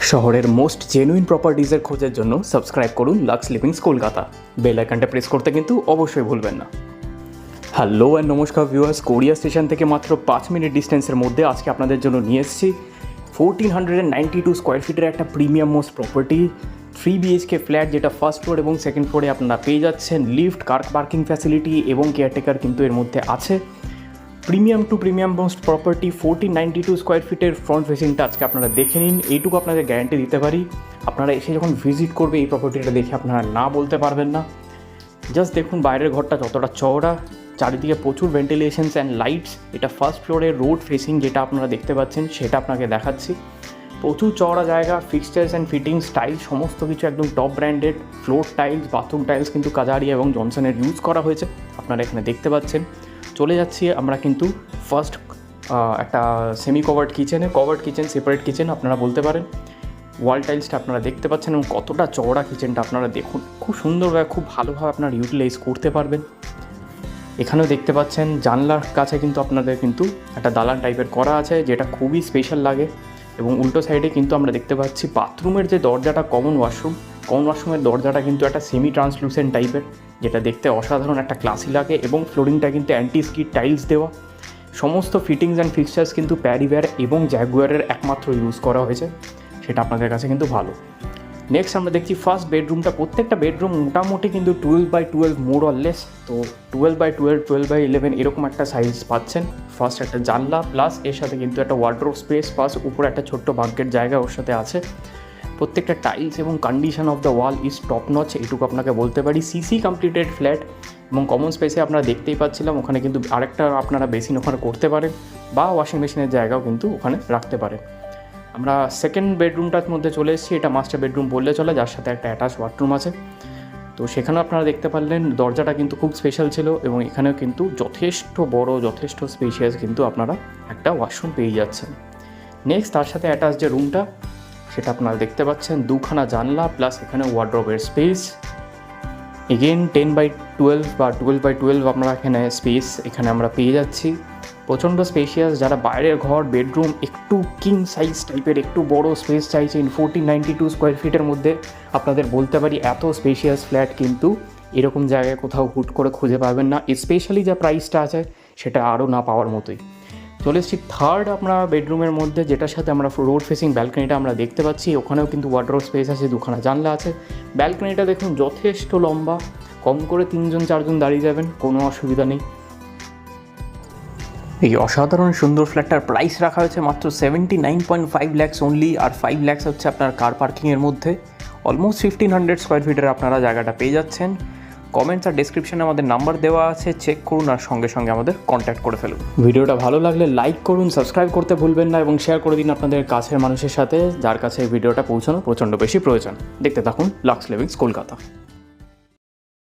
শহরের most genuine প্রপার্টিজের খোঁজের জন্য subscribe করুন লাক্স লিভিংস কলকাতা। বেল আইকনটা প্রেস করতে কিন্তু অবশ্যই ভুলবেন না। হ্যালো অ্যান্ড নমস্কার ভিউয়ার্স, কোরিয়া স্টেশন থেকে মাত্র 5 মিনিট ডিস্টেন্সের মধ্যে আজকে আপনাদের জন্য নিয়ে এসেছি 1492 স্কোয়ার ফিটের একটা premium most property 3 BHK flat, যেটা ফার্স্ট ফ্লোর এবং সেকেন্ড ফ্লোরে আপনারা পেয়ে যাচ্ছেন। লিফট, কার পার্কিং ফ্যাসিলিটি এবং কেয়ারটেকার কিন্তু এর মধ্যে আছে। Premium to premium most property 1492 square ফিটের ফ্রন্ট ফেসিংটা আজকে আপনারা দেখে নিন। এইটুকু আপনাদের গ্যারান্টি দিতে পারি, আপনারা এসে যখন ভিজিট করবে এই প্রপার্টিটা দেখে আপনারা না বলতে পারবেন না। জাস্ট দেখুন বাইরের ঘরটা যতটা চওড়া, চারিদিকে প্রচুর ভেন্টিলেশনস অ্যান্ড লাইটস। এটা ফার্স্ট ফ্লোরে রোড ফেসিং যেটা আপনারা দেখতে পাচ্ছেন সেটা আপনাকে দেখাচ্ছি। প্রচুর চওড়া জায়গা, ফিক্সচার্স অ্যান্ড ফিটিংস, টাইলস সমস্ত কিছু একদম top branded. Floor tiles, bathroom tiles কিন্তু কাজারিয়া এবং জনসনের ইউজ করা হয়েছে, আপনারা এখানে দেখতে পাচ্ছেন। চলে যাচ্ছি আমরা কিন্তু ফার্স্ট একটা semi covered kitchen, separate kitchen আপনারা বলতে পারেন। ওয়াল টাইলসটা আপনারা দেখতে পাচ্ছেন এবং কতটা চওড়া কিচেনটা আপনারা দেখুন, খুব সুন্দরভাবে খুব ভালোভাবে আপনারা ইউটিলাইজ করতে পারবেন। এখানেও দেখতে পাচ্ছেন জানলার কাছে কিন্তু আপনাদের কিন্তু একটা দালান টাইপের করা আছে, যেটা খুবই স্পেশাল লাগে। এবং উল্টো সাইডে কিন্তু আমরা দেখতে পাচ্ছি বাথরুমের যে দরজাটা, কমন ওয়াশরুমের দরজাটা কিন্তু একটা সেমি ট্রান্সলুসেন্ট টাইপের, যেটা দেখতে অসাধারণ একটা ক্লাসি লাগে। এবং ফ্লোরিংটা কিন্তু অ্যান্টি স্কিড টাইলস দেওয়া। সমস্ত ফিটিংস অ্যান্ড ফিক্সচার্স কিন্তু প্যারিওয়্যার এবং জ্যাগুয়ারের একমাত্র ইউজ করা হয়েছে, সেটা আপনাদের কাছে কিন্তু ভালো। নেক্সট আমরা দেখছি ফার্স্ট বেডরুমটা। প্রত্যেকটা বেডরুম মোটামুটি কিন্তু 12x12 মোর অর লেস, তো 12x12, 12x11 এরকম একটা সাইজ পাচ্ছেন। ফার্স্ট একটা জানলা প্লাস এর সাথে কিন্তু একটা ওয়ার্ড্রোব স্পেস, প্লাস উপরে একটা ছোট্ট বাঙ্কের জায়গা ওর সাথে আছে। প্রত্যেকটা টাইলস এবং condition of the wall is top notch, এইটুকু আপনাকে বলতে পারি। সিসি কমপ্লিটেড ফ্ল্যাট এবং কমন স্পেসে আপনারা দেখতেই পাচ্ছিলাম ওখানে কিন্তু আরেকটা আপনারা বেসিন ওখানে করতে পারেন, বা ওয়াশিং মেশিনের জায়গাও কিন্তু ওখানে রাখতে পারেন। আমরা সেকেন্ড বেডরুমটার মধ্যে চলে এসেছি। এটা মাস্টার বেডরুম বললে চলে, যার সাথে একটা অ্যাটাচ ওয়াশরুম আছে। তো সেখানেও আপনারা দেখতে পারলেন দরজাটা কিন্তু খুব স্পেশাল ছিল, এবং এখানেও কিন্তু যথেষ্ট বড়, যথেষ্ট স্পেশিয়াস কিন্তু আপনারা একটা ওয়াশরুম পেয়ে যাচ্ছেন। নেক্সট তার সাথে অ্যাটাচ যে রুমটা সেটা আপনারা দেখতে পাচ্ছেন, দুখানা জানলা প্লাস এখানে ওয়ার্ড্রোবের স্পেস। এগেন 10x12 বা 12x12 আপনারা এখানে স্পেস এখানে আমরা পেয়ে যাচ্ছি। প্রচণ্ড স্পেশিয়াস। যারা বাইরের ঘর, বেডরুম একটু কিং সাইজ টাইপের একটু বড় স্পেস চাইছেন 1492 স্কোয়ার ফিটের মধ্যে, আপনাদের বলতে পারি এত স্পেশিয়াস ফ্ল্যাট কিন্তু এরকম জায়গায় কোথাও হুট করে খুঁজে পাবেন না। স্পেশালি যা প্রাইসটা আছে সেটা আরও না পাওয়ার মতোই। চলে এসেছি থার্ড আমরা বেডরুমের মধ্যে, যেটার সাথে আমরা রোড ফেসিং ব্যালকনিটা আমরা দেখতে পাচ্ছি। ওখানেও কিন্তু ওয়ার্ড্রোব স্পেস আছে, দুখানা জানলা আছে। ব্যালকনিটা দেখুন যথেষ্ট লম্বা, কম করে 3-4জন দাঁড়িয়ে যাবেন, কোনো অসুবিধা নেই। এই অসাধারণ সুন্দর ফ্ল্যাটটার প্রাইস রাখা হয়েছে মাত্র 79.5 lakhs অনলি, আর 5 lakhs হচ্ছে আপনার কার পার্কিংয়ের মধ্যে। অলমোস্ট 1500 স্কোয়ার ফিটের আপনারা জায়গাটা পেয়ে যাচ্ছেন। কমেন্টস আর ডেসক্রিপশনে আমাদের নাম্বার দেওয়া আছে, চেক করুন আর সঙ্গে সঙ্গে আমাদের কন্ট্যাক্ট করে ফেলুন। ভিডিওটা ভালো লাগলে লাইক করুন, সাবস্ক্রাইব করতে ভুলবেন না, এবং শেয়ার করে দিন আপনাদের কাছের মানুষের সাথে যার কাছে এই ভিডিওটা পৌঁছানো প্রচণ্ড বেশি প্রয়োজন। দেখতে থাকুন লাক্স লিভিংস কলকাতা।